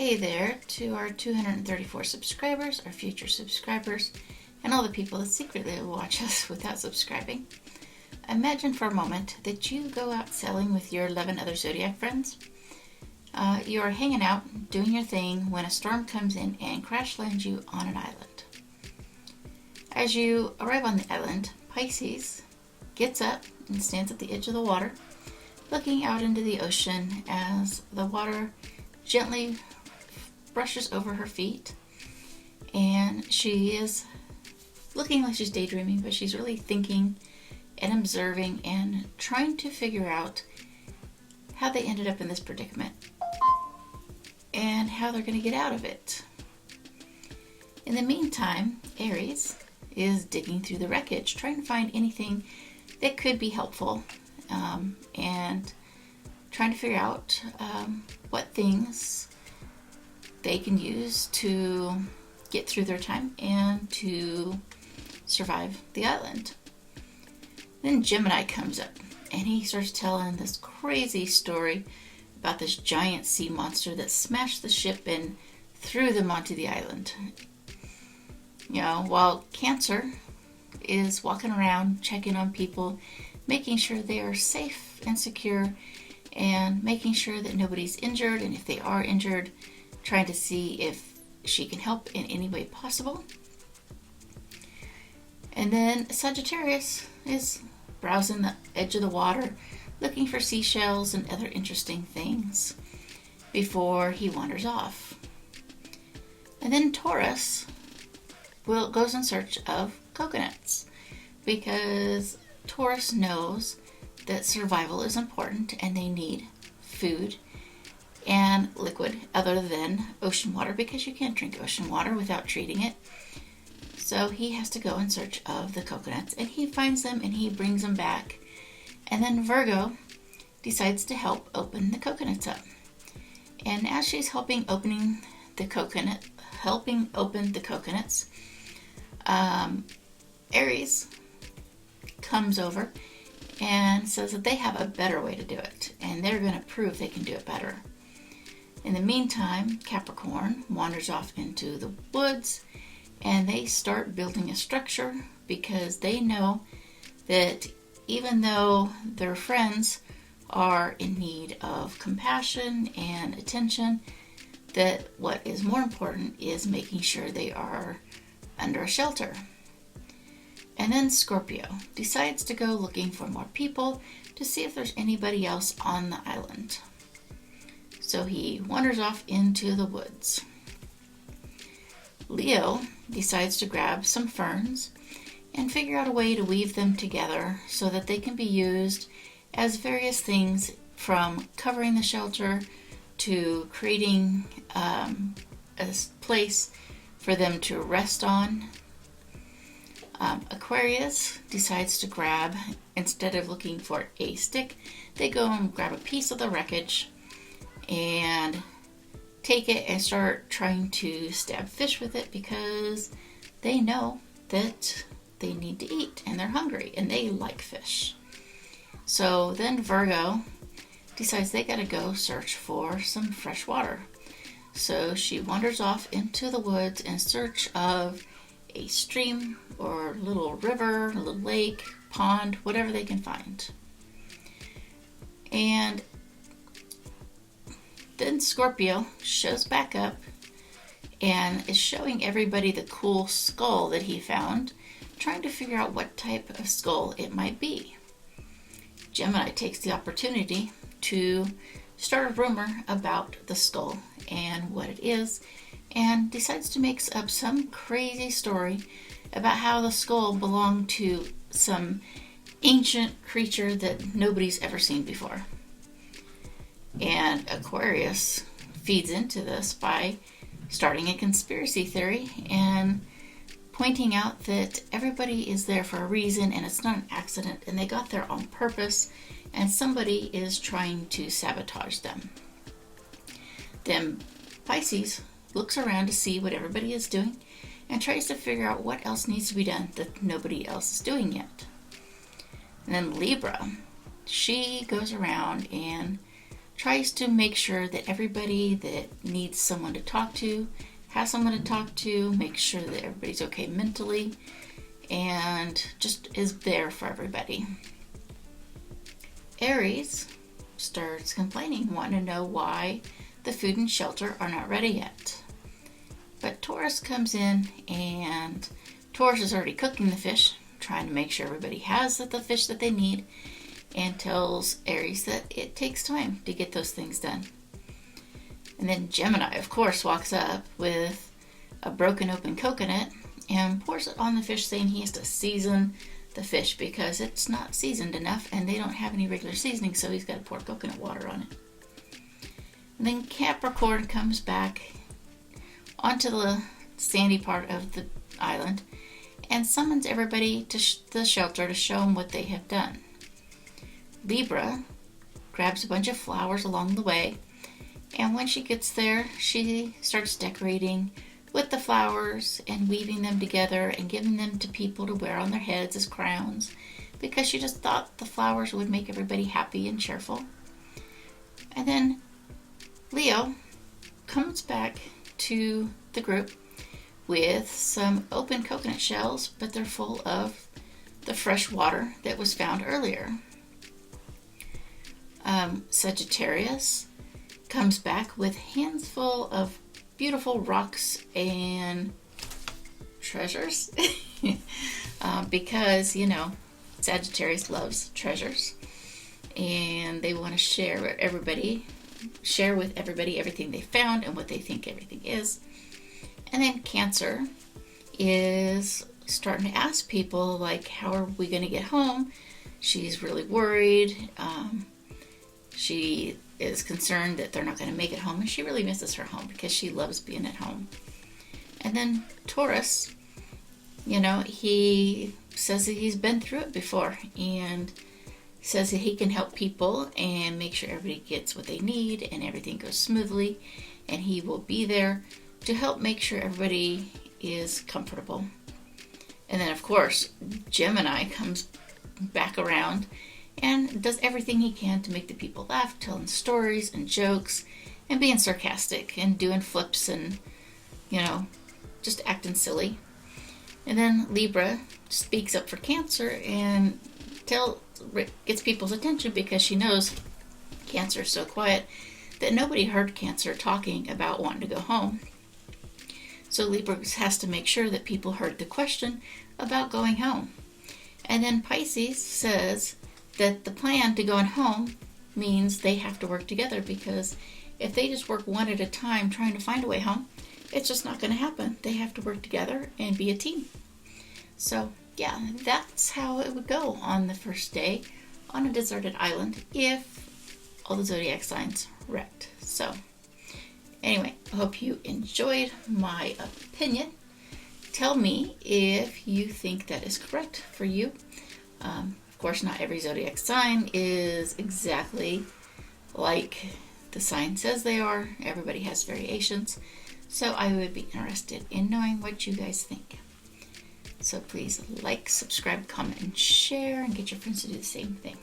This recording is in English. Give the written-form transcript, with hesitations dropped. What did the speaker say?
Hey there to our 234 subscribers, our future subscribers, and all the people that secretly watch us without subscribing. Imagine for a moment that you go out sailing with your 11 other zodiac friends. You are hanging out, doing your thing, when a storm comes in and crash lands you on an island. As you arrive on the island, Pisces gets up and stands at the edge of the water, looking out into the ocean as the water gently brushes over her feet, and she is looking like she's daydreaming, but she's really thinking and observing and trying to figure out how they ended up in this predicament and how they're going to get out of it. In the meantime, Aries is digging through the wreckage, trying to find anything that could be helpful, and trying to figure out what things they can use to get through their time and to survive the island. Then Gemini comes up and he starts telling this crazy story about this giant sea monster that smashed the ship and threw them onto the island. While Cancer is walking around checking on people, making sure they are safe and secure, and making sure that nobody's injured, and if they are injured, trying to see if she can help in any way possible. And then Sagittarius is browsing the edge of the water, looking for seashells and other interesting things before he wanders off. And then Taurus goes in search of coconuts, because Taurus knows that survival is important and they need food and liquid other than ocean water, because you can't drink ocean water without treating it. So he has to go in search of the coconuts, and he finds them and he brings them back. And then Virgo decides to help open the coconuts up. And as she's helping open the coconuts, Aries comes over and says that they have a better way to do it, and they're going to prove they can do it better. In the meantime, Capricorn wanders off into the woods, and they start building a structure, because they know that even though their friends are in need of compassion and attention, that what is more important is making sure they are under a shelter. And then Scorpio decides to go looking for more people to see if there's anybody else on the island. So he wanders off into the woods. Leo decides to grab some ferns and figure out a way to weave them together so that they can be used as various things, from covering the shelter to creating a place for them to rest on. Aquarius decides to grab, instead of looking for a stick, they go and grab a piece of the wreckage and take it and start trying to stab fish with it, because they know that they need to eat and they're hungry and they like fish. So then Virgo decides they gotta go search for some fresh water. So she wanders off into the woods in search of a stream or little river, a little lake, pond, whatever they can find. And then Scorpio shows back up and is showing everybody the cool skull that he found, trying to figure out what type of skull it might be. Gemini takes the opportunity to start a rumor about the skull and what it is, and decides to make up some crazy story about how the skull belonged to some ancient creature that nobody's ever seen before. And Aquarius feeds into this by starting a conspiracy theory and pointing out that everybody is there for a reason and it's not an accident, and they got there on purpose, and somebody is trying to sabotage them. Then Pisces looks around to see what everybody is doing and tries to figure out what else needs to be done that nobody else is doing yet. And then Libra, she goes around and tries to make sure that everybody that needs someone to talk to has someone to talk to, make sure that everybody's okay mentally, and just is there for everybody. Aries starts complaining, wanting to know why the food and shelter are not ready yet. But Taurus comes in, and Taurus is already cooking the fish, trying to make sure everybody has the fish that they need, and tells Aries that it takes time to get those things done. And then Gemini, of course, walks up with a broken open coconut and pours it on the fish, saying he has to season the fish because it's not seasoned enough and they don't have any regular seasoning, so he's got to pour coconut water on it. And then Capricorn comes back onto the sandy part of the island and summons everybody to the shelter to show them what they have done. Libra grabs a bunch of flowers along the way, and when she gets there, she starts decorating with the flowers and weaving them together and giving them to people to wear on their heads as crowns, because she just thought the flowers would make everybody happy and cheerful. And then Leo comes back to the group with some open coconut shells, but they're full of the fresh water that was found earlier. Sagittarius comes back with hands full of beautiful rocks and treasures because, Sagittarius loves treasures, and they want to share with everybody everything they found and what they think everything is. And then Cancer is starting to ask people, like, how are we going to get home? She's really worried. She is concerned that they're not going to make it home, and she really misses her home because she loves being at home. And then Taurus, he says that he's been through it before, and says that he can help people and make sure everybody gets what they need and everything goes smoothly, and he will be there to help make sure everybody is comfortable. And then, of course, Gemini comes back around and does everything he can to make the people laugh, telling stories and jokes and being sarcastic and doing flips and, just acting silly. And then Libra speaks up for Cancer and gets people's attention because she knows Cancer is so quiet that nobody heard Cancer talking about wanting to go home. So Libra has to make sure that people heard the question about going home. And then Pisces says that the plan to going home means they have to work together, because if they just work one at a time trying to find a way home, it's just not going to happen. They have to work together and be a team. So yeah, that's how it would go on the first day on a deserted island if all the zodiac signs wrecked. So anyway, I hope you enjoyed my opinion. Tell me if you think that is correct for you. Of course, not every zodiac sign is exactly like the sign says they are. Everybody has variations. So I would be interested in knowing what you guys think. So please like, subscribe, comment, and share, and get your friends to do the same thing.